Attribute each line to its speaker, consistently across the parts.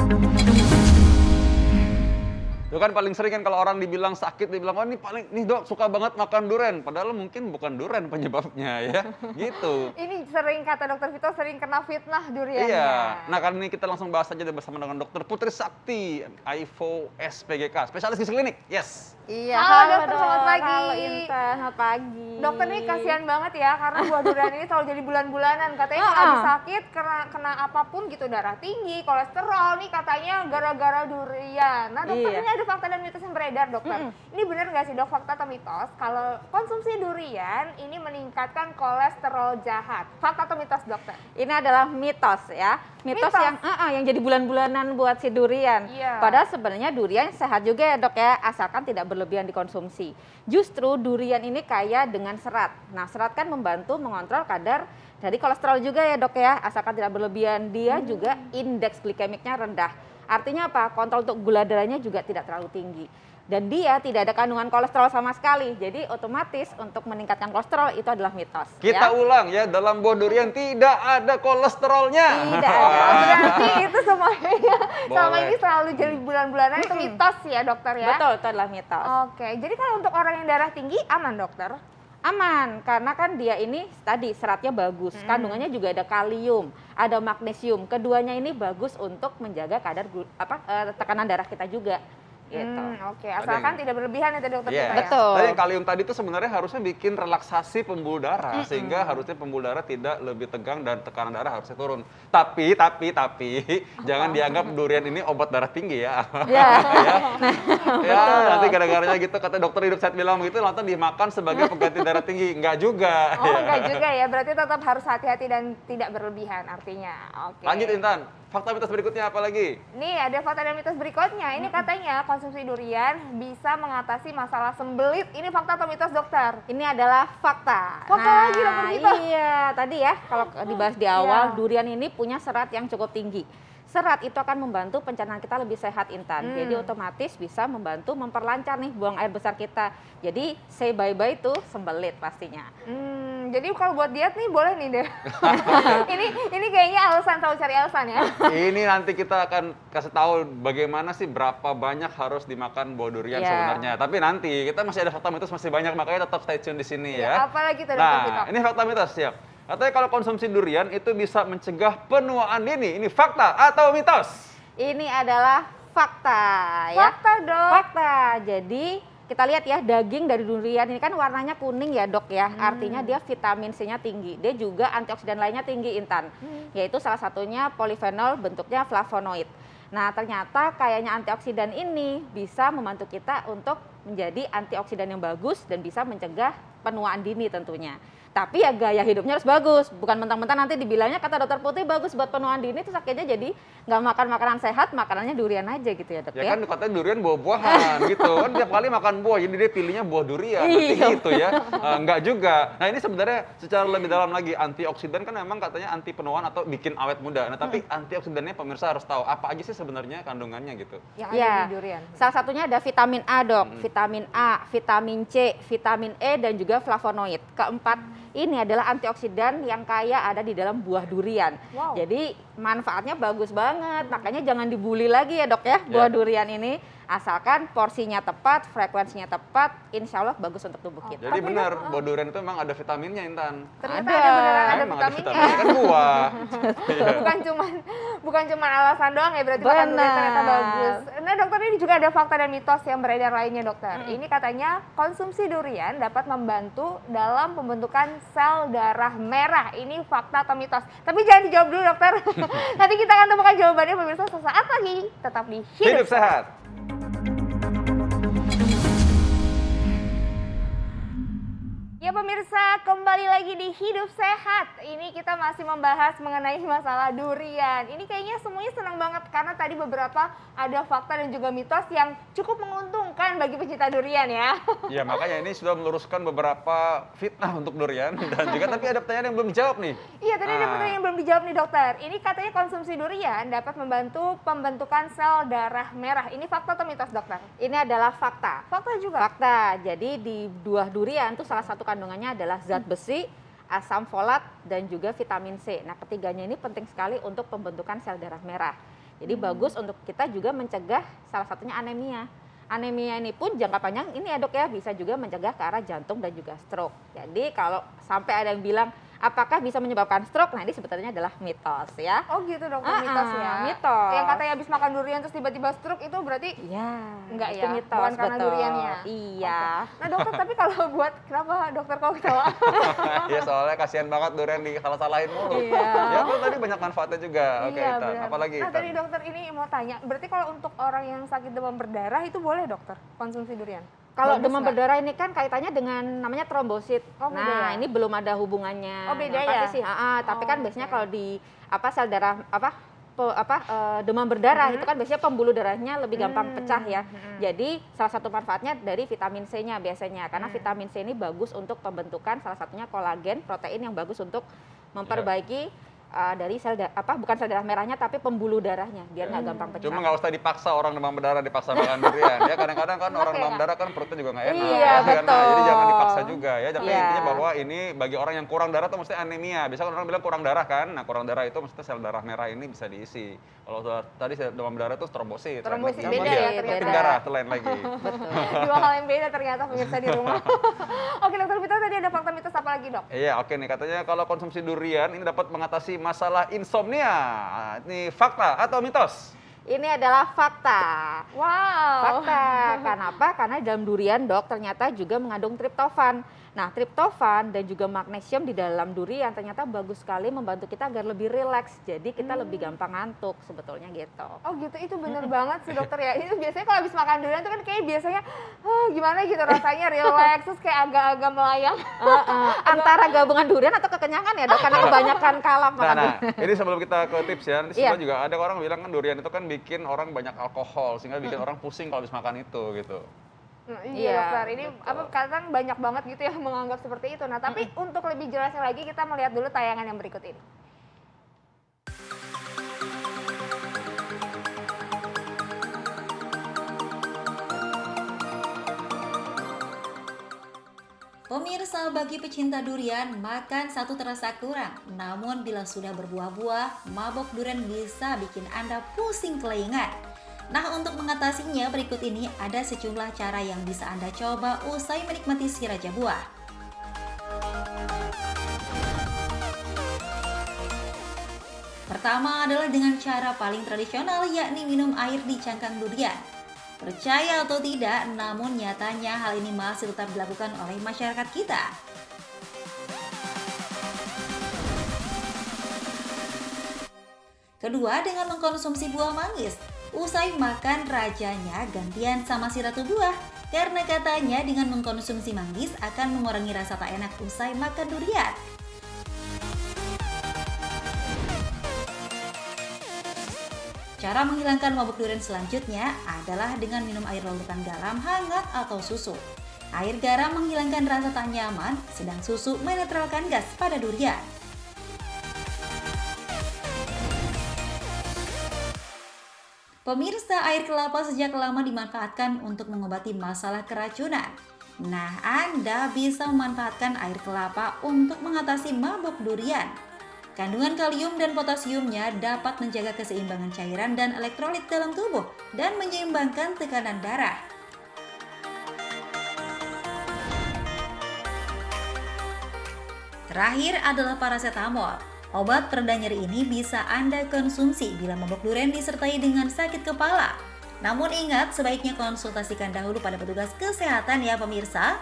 Speaker 1: Itu kan paling sering kan kalau orang dibilang sakit, dibilang, "Oh nih dok suka banget makan durian." Padahal mungkin bukan durian penyebabnya ya, gitu.
Speaker 2: Ini sering kata dokter Vito sering kena fitnah duriannya.
Speaker 1: Iya. Nah kali ini kita langsung bahas aja deh bersama dengan Dokter Putri Sakti, IFO SPGK, spesialis gizi klinik. Yes.
Speaker 2: Iya, halo dokter, selamat pagi.
Speaker 3: Halo Intan, selamat pagi.
Speaker 2: Dokter nih kasihan banget ya karena buah durian ini selalu jadi bulan-bulanan. Katanya kalau habis sakit kena apapun gitu, darah tinggi, kolesterol nih katanya gara-gara durian. Nah dokter ini ada fakta dan mitos yang beredar dokter. Ini benar nggak sih dok, fakta atau mitos kalau konsumsi durian ini meningkatkan kolesterol jahat? Fakta atau mitos dokter?
Speaker 3: Ini adalah mitos ya. Mitos yang jadi bulan-bulanan buat si durian.
Speaker 2: Iya.
Speaker 3: Padahal sebenarnya durian sehat juga ya dok ya, asalkan tidak berlebihan dikonsumsi. Justru durian ini kaya dengan serat. Nah serat kan membantu mengontrol kadar dari kolesterol juga ya dok ya, asalkan tidak berlebihan. Dia juga indeks glikemiknya rendah. Artinya apa? Kontrol untuk gula darahnya juga tidak terlalu tinggi. Dan dia tidak ada kandungan kolesterol sama sekali. Jadi otomatis untuk meningkatkan kolesterol itu adalah mitos.
Speaker 1: Kita ulang ya, dalam buah durian tidak ada kolesterolnya.
Speaker 3: Tidak ada.
Speaker 2: Berarti itu semuanya selama
Speaker 1: Boleh.
Speaker 2: ini selalu jadi bulan-bulanan itu mitos ya dokter ya?
Speaker 3: Betul, itu adalah mitos.
Speaker 2: Oke, jadi kalau untuk orang yang darah tinggi aman dokter?
Speaker 3: Aman, karena kan dia ini tadi seratnya bagus, kandungannya juga ada kalium, ada magnesium. Keduanya ini bagus untuk menjaga kadar tekanan darah kita juga. Gitu.
Speaker 2: Oke, asalkan tidak berlebihan ya dokter
Speaker 1: Iya.
Speaker 2: kita ya?
Speaker 3: Betul.
Speaker 1: Tadi yang kalium tadi itu sebenarnya harusnya bikin relaksasi pembuluh darah sehingga harusnya pembuluh darah tidak lebih tegang dan tekanan darah harusnya turun. Tapi jangan dianggap durian ini obat darah tinggi ya.
Speaker 3: Ya.
Speaker 1: Ya, nanti gara-garanya gitu kata dokter hidup sehat bilang begitu lantas dimakan sebagai pengganti darah tinggi. Enggak juga.
Speaker 2: Oh enggak juga ya, berarti tetap harus hati-hati dan tidak berlebihan artinya. Oke.
Speaker 1: Lanjut Intan, fakta mitos berikutnya apa lagi?
Speaker 2: Nih ada fakta dan mitos berikutnya, ini katanya konsumsi durian bisa mengatasi masalah sembelit. Ini fakta atau mitos dokter?
Speaker 3: Ini adalah fakta.
Speaker 2: Fakta lagi, dokter Gita.
Speaker 3: Iya, tadi ya kalau dibahas di awal, durian ini punya serat yang cukup tinggi. Serat itu akan membantu pencernaan kita lebih sehat Intan. Jadi otomatis bisa membantu memperlancar nih buang air besar kita. Jadi say bye-bye tuh sembelit pastinya.
Speaker 2: Jadi kalau buat diet nih boleh nih deh. ini kayaknya alasan, selalu cari alasan ya.
Speaker 1: Ini nanti kita akan kasih tahu bagaimana sih berapa banyak harus dimakan buah durian sebenarnya. Tapi nanti kita masih ada fakta mitos masih banyak, makanya tetap stay tune di sini ya.
Speaker 2: Apalagi tuh dokter Vito?
Speaker 1: Nah, ini fakta mitos ya. Katanya kalau konsumsi durian itu bisa mencegah penuaan dini. Ini fakta atau mitos?
Speaker 3: Ini adalah fakta ya.
Speaker 2: Fakta dok.
Speaker 3: Fakta. Jadi kita lihat ya, daging dari durian ini kan warnanya kuning ya dok ya. Artinya dia vitamin C-nya tinggi. Dia juga antioksidan lainnya tinggi Intan. Yaitu salah satunya polifenol bentuknya flavonoid. Nah ternyata kayaknya antioksidan ini bisa membantu kita untuk menjadi antioksidan yang bagus dan bisa mencegah penuaan dini tentunya. Tapi ya gaya hidupnya harus bagus, bukan mentang-mentang nanti dibilangnya kata dokter Putri bagus buat penuaan dini, terus akhirnya jadi nggak makan makanan sehat, makanannya durian aja gitu ya dok
Speaker 1: Ya kan katanya durian buah-buahan gitu kan, tiap kali makan buah jadi dia pilihnya buah durian gitu ya. Enggak juga. Nah ini sebenarnya secara lebih dalam lagi, antioksidan kan memang katanya anti penuaan atau bikin awet muda. Nah tapi antioksidannya pemirsa harus tahu apa aja sih sebenarnya kandungannya gitu.
Speaker 2: Yang ada di durian.
Speaker 3: Salah satunya ada vitamin A dok, vitamin A, vitamin C, vitamin E dan juga flavonoid. Keempat ini adalah antioksidan yang kaya ada di dalam buah durian.
Speaker 2: Wow.
Speaker 3: Jadi manfaatnya bagus banget, makanya jangan dibully lagi ya dok ya buah durian ini. Asalkan porsinya tepat, frekuensinya tepat, insya Allah bagus untuk tubuh kita.
Speaker 1: Jadi benar, buah durian itu memang ada vitaminnya Intan.
Speaker 2: Ternyata ada beneran ada
Speaker 1: Memang
Speaker 2: vitaminnya.
Speaker 1: kan buah.
Speaker 2: bukan cuman alasan doang ya, berarti makan durian ternyata bagus. Nah dokter, ini juga ada fakta dan mitos yang beredar lainnya dokter. Ini katanya konsumsi durian dapat membantu dalam pembentukan sel darah merah. Ini fakta atau mitos? Tapi jangan dijawab dulu dokter. Nanti kita akan temukan jawabannya pemirsa sesaat lagi. Tetap di
Speaker 1: Hidup sehat.
Speaker 2: Ya pemirsa, kembali lagi di Hidup Sehat. Ini kita masih membahas mengenai masalah durian. Ini kayaknya semuanya senang banget karena tadi beberapa ada fakta dan juga mitos yang cukup menguntungkan bagi pecinta durian ya.
Speaker 1: Ya makanya ini sudah meluruskan beberapa fitnah untuk durian dan juga tapi ada pertanyaan yang belum dijawab nih.
Speaker 2: Iya, tadi ada pertanyaan yang belum dijawab nih dokter. Ini katanya konsumsi durian dapat membantu pembentukan sel darah merah. Ini fakta atau mitos dokter?
Speaker 3: Ini adalah fakta.
Speaker 2: Fakta juga.
Speaker 3: Fakta. Jadi di buah durian tuh salah satu kandungannya adalah zat besi, asam folat dan juga vitamin C. Nah, ketiganya ini penting sekali untuk pembentukan sel darah merah. Jadi bagus untuk kita juga mencegah salah satunya anemia. Anemia ini pun jangka panjang ini ya dok ya, bisa juga mencegah ke arah jantung dan juga stroke. Jadi kalau sampai ada yang bilang apakah bisa menyebabkan stroke, nah ini sebetulnya adalah mitos ya.
Speaker 2: Oh gitu dokter, mitos ya.
Speaker 3: Mitos.
Speaker 2: Yang katanya habis makan durian terus tiba-tiba stroke itu berarti
Speaker 3: Iya,
Speaker 2: enggak
Speaker 3: itu
Speaker 2: ya?
Speaker 3: mitos,
Speaker 2: Bukan karena
Speaker 3: betul.
Speaker 2: duriannya?
Speaker 3: Iya.
Speaker 2: Oke. Nah dokter, tapi kalau buat, kenapa dokter kau ketawa?
Speaker 1: Ya soalnya kasihan banget durian salah-salahin mulu.
Speaker 3: Iya.
Speaker 1: Ya kan tadi banyak manfaatnya juga. Oke,
Speaker 2: Iya,
Speaker 1: Intan.
Speaker 2: benar.
Speaker 1: Apalagi
Speaker 2: Nah
Speaker 1: Intan?
Speaker 2: tadi dokter ini mau tanya, berarti kalau untuk orang yang sakit demam berdarah itu boleh dokter konsumsi durian?
Speaker 3: Kalau
Speaker 2: Bagus
Speaker 3: demam
Speaker 2: nggak?
Speaker 3: berdarah ini kan kaitannya dengan namanya trombosit.
Speaker 2: Oh, beda
Speaker 3: Nah,
Speaker 2: ya?
Speaker 3: ini belum ada hubungannya.
Speaker 2: Oh, beda
Speaker 3: Nah,
Speaker 2: ya?
Speaker 3: pasti sih, tapi
Speaker 2: Oh,
Speaker 3: kan biasanya
Speaker 2: oke.
Speaker 3: kalau di sel darah demam berdarah itu kan biasanya pembuluh darahnya lebih gampang pecah ya. Jadi salah satu manfaatnya dari vitamin C-nya biasanya karena vitamin C ini bagus untuk pembentukan salah satunya kolagen, protein yang bagus untuk memperbaiki dari bukan sel darah merahnya tapi pembuluh darahnya biar nggak gampang pecah.
Speaker 1: Cuma nggak usah dipaksa orang demam berdarah dipaksa makan durian ya. Kadang-kadang kan orang
Speaker 2: Oke,
Speaker 1: demam
Speaker 2: ya.
Speaker 1: berdarah kan perutnya juga nggak enak.
Speaker 3: Iya,
Speaker 1: ya kan? Nah,
Speaker 3: betul.
Speaker 1: jadi jangan dipaksa juga ya. Tapi
Speaker 3: Iya.
Speaker 1: intinya bahwa ini bagi orang yang kurang darah tuh mesti anemia. Biasanya kan orang bilang kurang darah kan. Nah kurang darah itu maksudnya sel darah merah ini bisa diisi. Kalau tadi demam berdarah itu trombosit.
Speaker 2: Trombosit,
Speaker 1: Yang
Speaker 2: beda
Speaker 1: dia
Speaker 2: ya
Speaker 1: penting
Speaker 2: ternyata.
Speaker 1: darah itu lain lagi.
Speaker 2: Dua hal yang beda ternyata pemirsa di rumah. Oke dokter Vita, tadi ada fakta mitos apa lagi dok?
Speaker 1: Iya, oke nih katanya kalau konsumsi durian ini dapat mengatasi masalah insomnia. Nah, ini fakta atau mitos?
Speaker 3: Ini adalah fakta.
Speaker 2: Wow.
Speaker 3: Fakta. Kenapa? Karena di dalam durian dok ternyata juga mengandung triptofan. Nah, triptofan dan juga magnesium di dalam durian ternyata bagus sekali membantu kita agar lebih rileks. Jadi kita lebih gampang ngantuk sebetulnya gitu.
Speaker 2: Oh gitu, itu bener banget sih dokter ya. Itu biasanya kalau habis makan durian tuh kan kayak biasanya gimana gitu rasanya relax, terus kayak agak-agak melayang.
Speaker 3: Antara gabungan durian atau kekenyangan ya dok, karena kebanyakan kalap makan
Speaker 1: Nah,
Speaker 3: durian.
Speaker 1: ini sebelum kita ke tips ya, nanti
Speaker 3: Iya.
Speaker 1: sebenarnya juga ada orang bilang kan durian itu kan bikin orang banyak alkohol, sehingga bikin orang pusing kalau habis makan itu gitu.
Speaker 2: Nah,
Speaker 3: Iya,
Speaker 2: iya dokter, ini
Speaker 1: betul.
Speaker 2: kadang banyak banget gitu yang menganggap seperti itu. Nah tapi untuk lebih jelasnya lagi kita melihat dulu tayangan yang berikut ini.
Speaker 4: Pemirsa, bagi pecinta durian, makan satu terasa kurang. Namun bila sudah berbuah-buah, mabok durian bisa bikin Anda pusing telinga. Nah, untuk mengatasinya berikut ini ada sejumlah cara yang bisa Anda coba usai menikmati si raja buah. Pertama adalah dengan cara paling tradisional, yakni minum air di cangkang durian. Percaya atau tidak, namun nyatanya hal ini masih tetap dilakukan oleh masyarakat kita. Kedua, dengan mengkonsumsi buah manggis. Usai makan, rajanya gantian sama si ratu buah. Karena katanya dengan mengkonsumsi manggis akan mengurangi rasa tak enak usai makan durian. Cara menghilangkan mabuk durian selanjutnya adalah dengan minum air larutan garam hangat atau susu. Air garam menghilangkan rasa tak nyaman, sedang susu menetralkan gas pada durian. Pemirsa, air kelapa sejak lama dimanfaatkan untuk mengobati masalah keracunan. Nah, Anda bisa memanfaatkan air kelapa untuk mengatasi mabuk durian. Kandungan kalium dan potasiumnya dapat menjaga keseimbangan cairan dan elektrolit dalam tubuh dan menyeimbangkan tekanan darah. Terakhir adalah paracetamol. Obat pereda nyeri ini bisa Anda konsumsi bila mabuk durian disertai dengan sakit kepala. Namun ingat, sebaiknya konsultasikan dahulu pada petugas kesehatan ya pemirsa.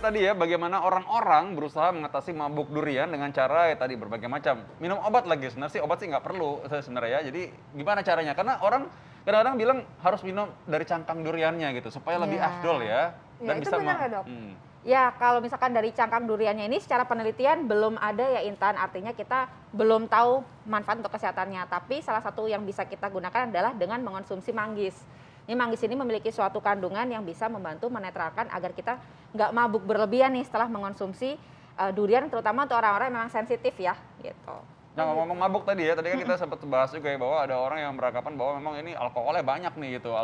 Speaker 1: Tadi ya bagaimana orang-orang berusaha mengatasi mabuk durian dengan cara ya tadi berbagai macam. Minum obat lagi, sebenarnya sih obat sih nggak perlu sebenarnya ya. Jadi gimana caranya? Karena orang kadang-kadang bilang harus minum dari cangkang duriannya gitu supaya lebih
Speaker 3: Iya.
Speaker 1: afdol ya.
Speaker 2: Ya, itu benar nggak, Dok?
Speaker 3: Ya, kalau misalkan dari cangkang duriannya ini secara penelitian belum ada ya Intan, artinya kita belum tahu manfaat untuk kesehatannya. Tapi salah satu yang bisa kita gunakan adalah dengan mengonsumsi manggis. Ini manggis ini memiliki suatu kandungan yang bisa membantu menetralkan agar kita nggak mabuk berlebihan nih setelah mengonsumsi durian, terutama untuk orang-orang yang memang sensitif ya, gitu.
Speaker 1: Nah ngomong mabuk tadi ya, tadi kan kita sempat bahas juga ya bahwa ada orang yang beranggapan bahwa memang ini alkoholnya banyak nih gitu,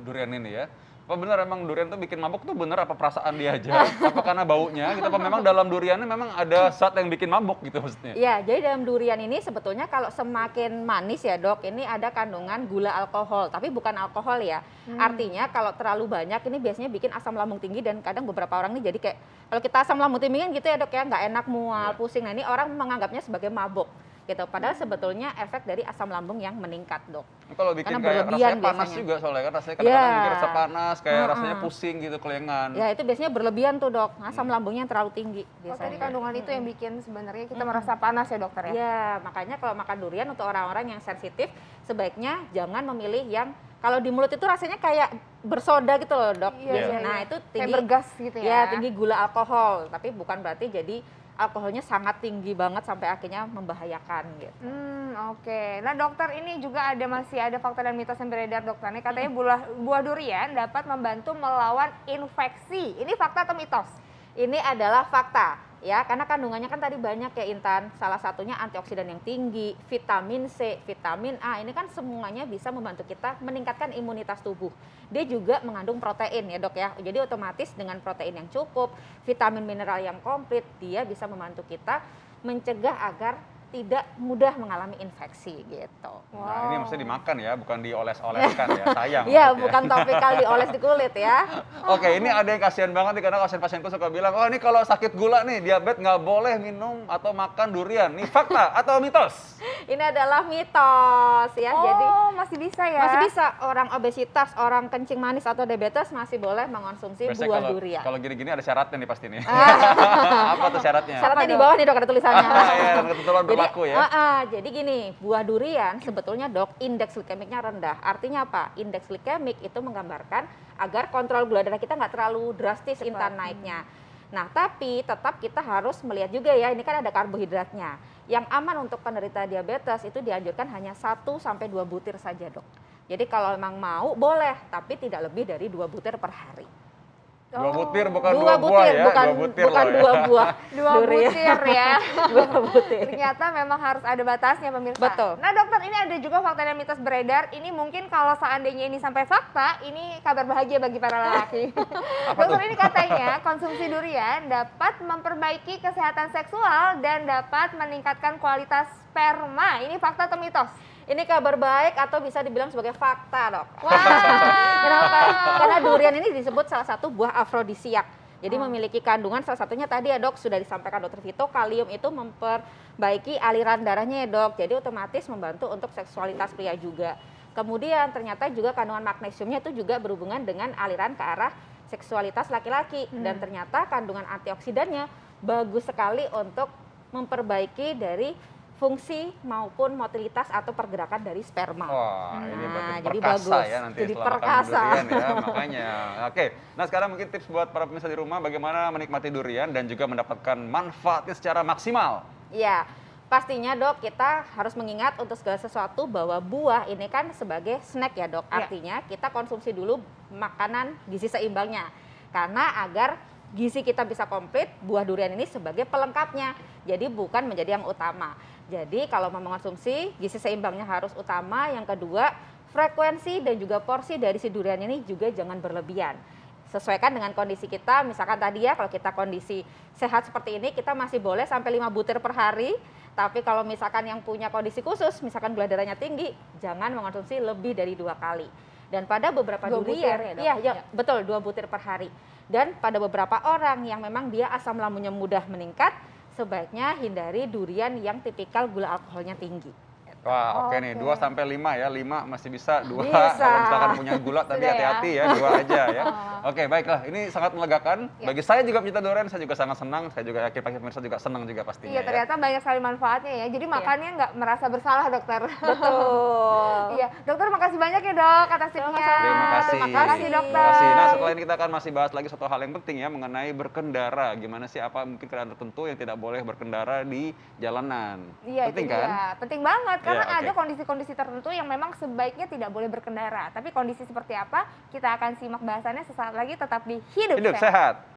Speaker 1: durian ini ya. Apa benar emang durian tuh bikin mabuk tuh bener apa perasaan dia aja? Apa karena baunya gitu? Apa memang dalam duriannya memang ada zat yang bikin mabuk gitu maksudnya?
Speaker 3: Ya, jadi dalam durian ini sebetulnya kalau semakin manis ya dok, ini ada kandungan gula alkohol, tapi bukan alkohol ya. Artinya kalau terlalu banyak ini biasanya bikin asam lambung tinggi dan kadang beberapa orang ini jadi kayak, kalau kita asam lambung tinggi kan gitu ya dok ya, nggak enak, mual, pusing. Nah ini orang menganggapnya sebagai mabuk. Gitu. Padahal sebetulnya efek dari asam lambung yang meningkat dok.
Speaker 1: Kalau bikin
Speaker 3: Karena
Speaker 1: kayak
Speaker 3: berlebihan
Speaker 1: rasanya panas
Speaker 3: biasanya.
Speaker 1: juga soalnya kan rasanya kadang-kadang
Speaker 3: Ya.
Speaker 1: bikin rasa panas, kayak rasanya pusing gitu, kelengan.
Speaker 3: Ya itu biasanya berlebihan tuh dok, asam lambungnya yang terlalu tinggi
Speaker 2: Oh,
Speaker 3: biasanya.
Speaker 2: tadi kandungan itu yang bikin sebenarnya kita merasa panas ya dokter ya?
Speaker 3: Ya, makanya kalau makan durian untuk orang-orang yang sensitif, sebaiknya jangan memilih yang kalau di mulut itu rasanya kayak bersoda gitu loh dok.
Speaker 2: Iya,
Speaker 3: Nah itu
Speaker 2: kayak
Speaker 3: tinggi,
Speaker 2: bergas gitu ya?
Speaker 3: ya tinggi gula alkohol, tapi bukan berarti jadi alkoholnya sangat tinggi banget sampai akhirnya membahayakan gitu.
Speaker 2: Oke. Nah dokter, ini juga masih ada fakta dan mitos yang beredar dokter. Nih katanya buah durian dapat membantu melawan infeksi. Ini fakta atau mitos?
Speaker 3: Ini adalah fakta ya, karena kandungannya kan tadi banyak ya Intan. Salah satunya antioksidan yang tinggi, vitamin C, vitamin A. Ini kan semuanya bisa membantu kita meningkatkan imunitas tubuh. Dia juga mengandung protein ya dok ya. Jadi otomatis dengan protein yang cukup, vitamin mineral yang komplit, dia bisa membantu kita mencegah agar tidak mudah mengalami infeksi gitu.
Speaker 1: Nah ini maksudnya dimakan ya, bukan dioles-oleskan ya, sayang.
Speaker 3: Iya,
Speaker 1: maksudnya.
Speaker 3: bukan topikal dioles di kulit ya.
Speaker 1: Oke, ini ada yang kasihan banget nih karena pasien-pasienku suka bilang, oh ini kalau sakit gula nih, diabetes nggak boleh minum atau makan durian. Nih fakta atau mitos?
Speaker 3: Ini adalah mitos ya. Jadi
Speaker 2: Masih bisa ya?
Speaker 3: masih bisa orang obesitas, orang kencing manis atau diabetes masih boleh mengonsumsi
Speaker 1: Biasanya
Speaker 3: buah
Speaker 1: kalau
Speaker 3: durian.
Speaker 1: kalau gini-gini ada syaratnya nih pasti nih. Apa tuh syaratnya?
Speaker 3: Syaratnya di bawah nih dok, ada tulisannya.
Speaker 1: Ya, kebetulan berlaku ya.
Speaker 3: Jadi gini, buah durian sebetulnya dok indeks glikemiknya rendah. Artinya apa? Indeks glikemik itu menggambarkan agar kontrol gula darah kita nggak terlalu drastis Intan naiknya. Nah tapi tetap kita harus melihat juga ya, ini kan ada karbohidratnya. Yang aman untuk penderita diabetes itu dianjurkan hanya 1-2 butir saja dok. Jadi kalau memang mau boleh, tapi tidak lebih dari 2 butir per hari.
Speaker 1: 2 butir bukan 2
Speaker 3: Dua
Speaker 1: buah
Speaker 3: butir,
Speaker 1: ya,
Speaker 3: bukan
Speaker 1: 2 butir
Speaker 3: bukan
Speaker 1: loh ya.
Speaker 3: 2 buah.
Speaker 2: 2 butir ya.
Speaker 3: 2 butir.
Speaker 2: Ternyata memang harus ada batasnya pemirsa.
Speaker 3: Betul.
Speaker 2: Nah dokter, ini ada juga fakta dan mitos beredar. Ini mungkin kalau seandainya ini sampai fakta, ini kabar bahagia bagi para lelaki. Dokter, ini katanya konsumsi durian dapat memperbaiki kesehatan seksual dan dapat meningkatkan kualitas sperma. Ini fakta atau mitos?
Speaker 3: Ini kabar baik atau bisa dibilang sebagai fakta dok.
Speaker 2: Wah.
Speaker 3: Kenapa? Karena durian ini disebut salah satu buah afrodisiak. Jadi memiliki kandungan salah satunya tadi ya dok, sudah disampaikan dokter Vito, kalium itu memperbaiki aliran darahnya ya dok. Jadi otomatis membantu untuk seksualitas pria juga. Kemudian ternyata juga kandungan magnesiumnya itu juga berhubungan dengan aliran ke arah seksualitas laki-laki. Dan ternyata kandungan antioksidannya bagus sekali untuk memperbaiki dari fungsi maupun motilitas atau pergerakan dari sperma.
Speaker 1: Wah, ini berarti
Speaker 3: jadi
Speaker 1: perkasa
Speaker 3: bagus.
Speaker 1: ya nanti
Speaker 3: Jadi
Speaker 1: setelah makan
Speaker 3: perkasa.
Speaker 1: durian ya, makanya. Oke, nah sekarang mungkin tips buat para pemirsa di rumah bagaimana menikmati durian dan juga mendapatkan manfaatnya secara maksimal.
Speaker 3: Iya, pastinya dok kita harus mengingat untuk segala sesuatu bahwa buah ini kan sebagai snack ya dok. Artinya kita konsumsi dulu makanan gizi seimbangnya. Karena agar gizi kita bisa komplit, buah durian ini sebagai pelengkapnya. Jadi bukan menjadi yang utama. Jadi kalau mau mengonsumsi, gizi seimbangnya harus utama. Yang kedua, frekuensi dan juga porsi dari si durian ini juga jangan berlebihan. Sesuaikan dengan kondisi kita, misalkan tadi ya kalau kita kondisi sehat seperti ini, kita masih boleh sampai 5 butir per hari. Tapi kalau misalkan yang punya kondisi khusus, misalkan gula darahnya tinggi, jangan mengonsumsi lebih dari 2 kali. Dan pada beberapa
Speaker 2: 2 butir
Speaker 3: durian,
Speaker 2: ya, Dok?
Speaker 3: iya betul 2 butir per hari. Dan pada beberapa orang yang memang dia asam lambungnya mudah meningkat, sebaiknya hindari durian yang tipikal gula alkoholnya tinggi.
Speaker 1: Wah, oke nih, 2 sampai 5 ya. 5 masih bisa, 2
Speaker 3: Bisa.
Speaker 1: kalau misalkan punya gula tadi
Speaker 2: Sudah ya.
Speaker 1: hati-hati ya, 2 aja ya. Oke, baiklah. Ini sangat melegakan. Bagi saya juga pencinta durian, saya juga sangat senang. Saya juga yakin pemirsa juga senang juga pastinya
Speaker 2: Iya,
Speaker 1: ya.
Speaker 2: ternyata banyak sekali manfaatnya ya. Jadi makannya nggak merasa bersalah dokter.
Speaker 3: Betul.
Speaker 2: Iya, dokter makasih banyak ya dok atas tipsnya.
Speaker 1: Terima kasih.
Speaker 2: Terima kasih dokter.
Speaker 1: Terima kasih. Nah, setelah ini kita akan masih bahas lagi satu hal yang penting ya mengenai berkendara. Gimana sih apa mungkin kendaraan tertentu yang tidak boleh berkendara di jalanan.
Speaker 2: Iya,
Speaker 1: Penting
Speaker 2: itu
Speaker 1: kan?
Speaker 2: dia. Penting banget karena
Speaker 1: Iya, oke.
Speaker 2: ada kondisi-kondisi tertentu yang memang sebaiknya tidak boleh berkendara. Tapi kondisi seperti apa? Kita akan simak bahasannya sesaat lagi, tetap di Hidup
Speaker 1: Hidup
Speaker 2: Sehat.
Speaker 1: sehat.